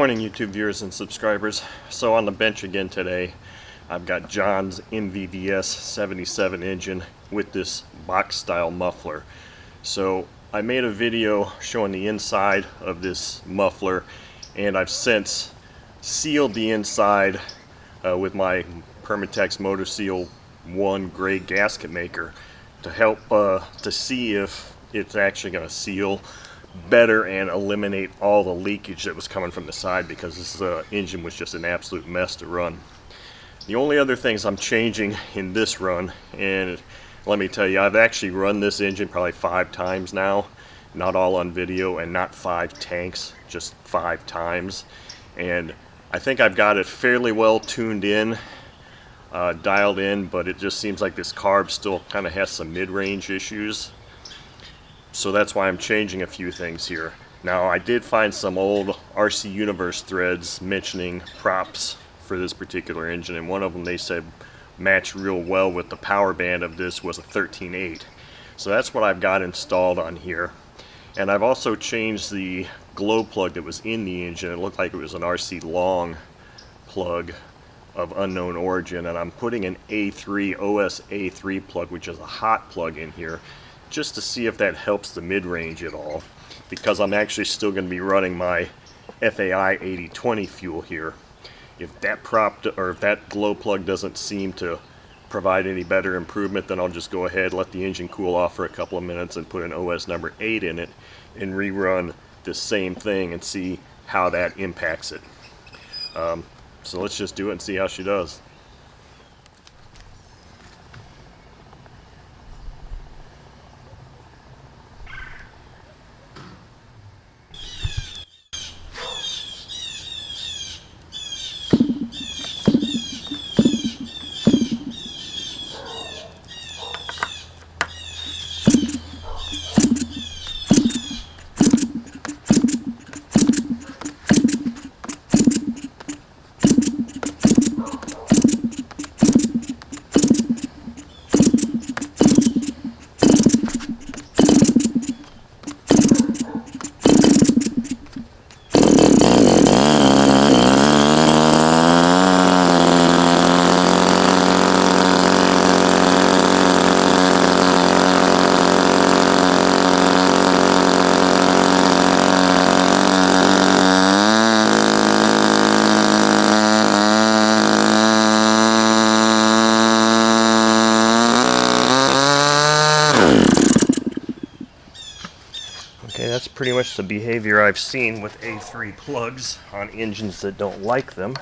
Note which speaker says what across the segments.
Speaker 1: morning, YouTube viewers and subscribers. So on the bench again today, I've got John's MVVS 77 engine with this box style muffler. So I made a video showing the inside of this muffler, and I've since sealed the inside with my Permatex Motor Seal 1 gray gasket maker to help to see if it's actually going to seal better and eliminate all the leakage that was coming from the side, because this engine was just an absolute mess to run. The only other things I'm changing in this run, and let me tell you, I've actually run this engine probably 5 times now, not all on video, and not 5 tanks, just 5 times, and I think I've got it fairly well tuned in, dialed in, but it just seems like this carb still kind of has some mid-range issues. So that's why I'm changing a few things here. Now, I did find some old RC Universe threads mentioning props for this particular engine, and one of them they said matched real well with the power band of this was a 13.8. So that's what I've got installed on here. And I've also changed the glow plug that was in the engine. It looked like it was an RC Long plug of unknown origin, and I'm putting an A3 OS A3 plug, which is a hot plug, in here, just to see if that helps the mid-range at all, because I'm actually still going to be running my FAI 8020 fuel here. If that prop or if that glow plug doesn't seem to provide any better improvement, then I'll just go ahead, let the engine cool off for a couple of minutes, and put an OS number 8 in it and rerun the same thing and see how that impacts it. So let's just do it and see how she does. Okay, that's pretty much the behavior I've seen with A3 plugs on engines that don't like them.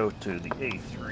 Speaker 1: go to the A3.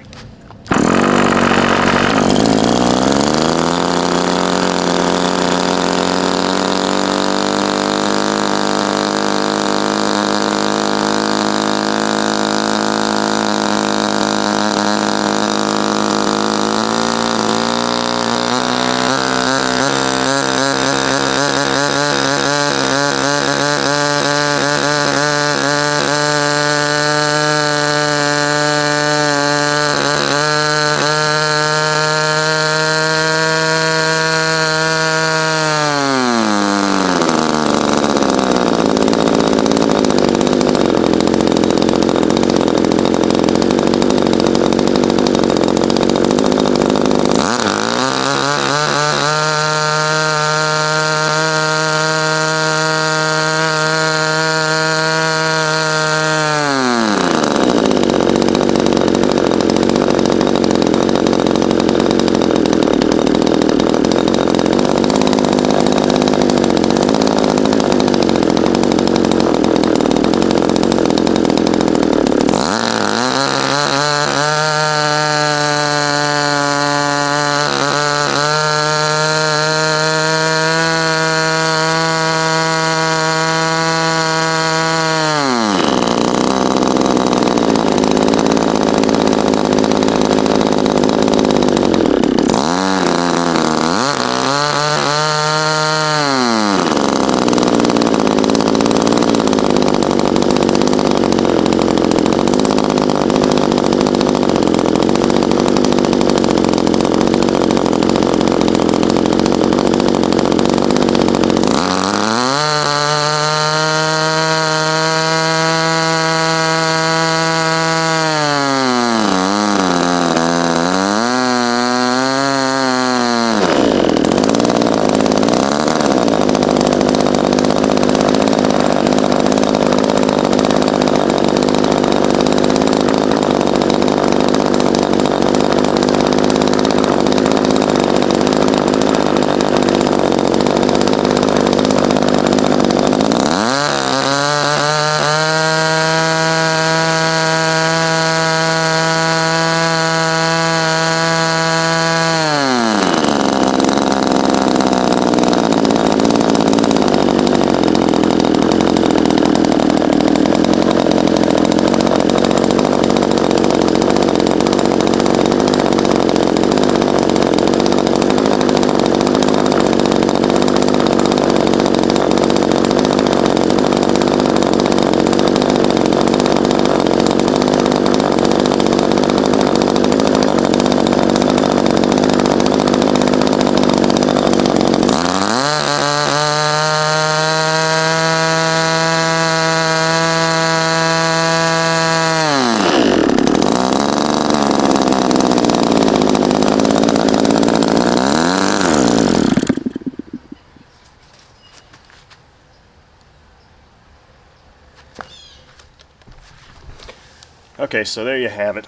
Speaker 1: Okay, so there you have it.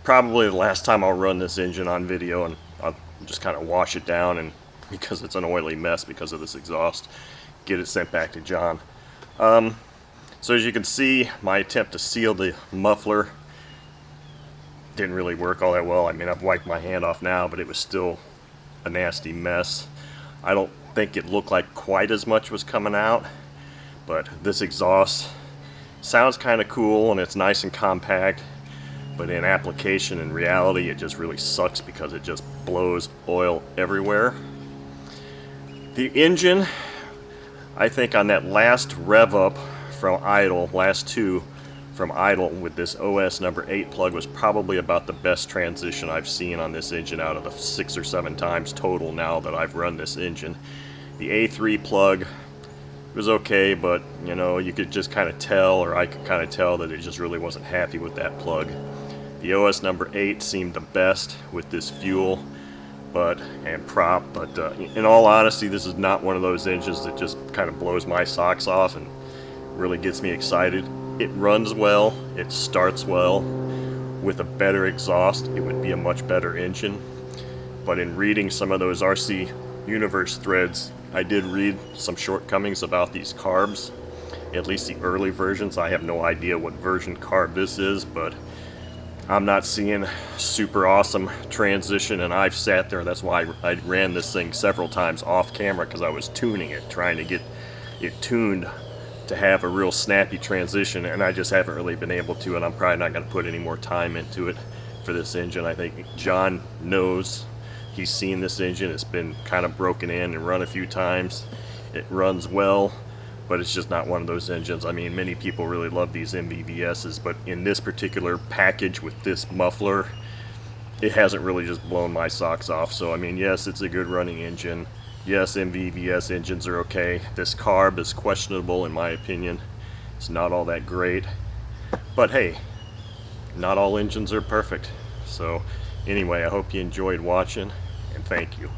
Speaker 1: Probably the last time I'll run this engine on video, and I'll just kind of wash it down, and because it's an oily mess because of this exhaust, get it sent back to John. So as you can see, my attempt to seal the muffler didn't really work all that well. I mean, I've wiped my hand off now, but it was still a nasty mess. I don't think it looked like quite as much was coming out, but this exhaust sounds kind of cool and it's nice and compact, but in application and reality it just really sucks because it just blows oil everywhere. The engine, I think on that last rev up from idle, last two from idle with this OS number 8 plug, was probably about the best transition I've seen on this engine out of the 6 or 7 times total now that I've run this engine. The A3 plug was okay, but you know, you could just kind of tell, or I could kind of tell, that it just really wasn't happy with that plug. The OS number 8 seemed the best with this fuel and prop, but in all honesty, this is not one of those engines that just kind of blows my socks off and really gets me excited. It runs well, it starts well. With a better exhaust, it would be a much better engine. But in reading some of those RC Universe threads, I did read some shortcomings about these carbs. at least the early versions. I have no idea what version carb this is, but I'm not seeing super awesome transition, and I've sat there. That's why I ran this thing several times off camera, because I was tuning it, trying to get it tuned to have a real snappy transition, and I just haven't really been able to, and I'm probably not going to put any more time into it for this engine. I think John knows. He's seen this engine. It's been kind of broken in and run a few times. It runs well, but it's just not one of those engines. I mean, many people really love these MVVS's, but in this particular package with this muffler, it hasn't really just blown my socks off. So I mean, yes, it's a good running engine. Yes, MVVS engines are okay. This carb is questionable in my opinion. It's not all that great, but hey, not all engines are perfect. So anyway, I hope you enjoyed watching, and thank you.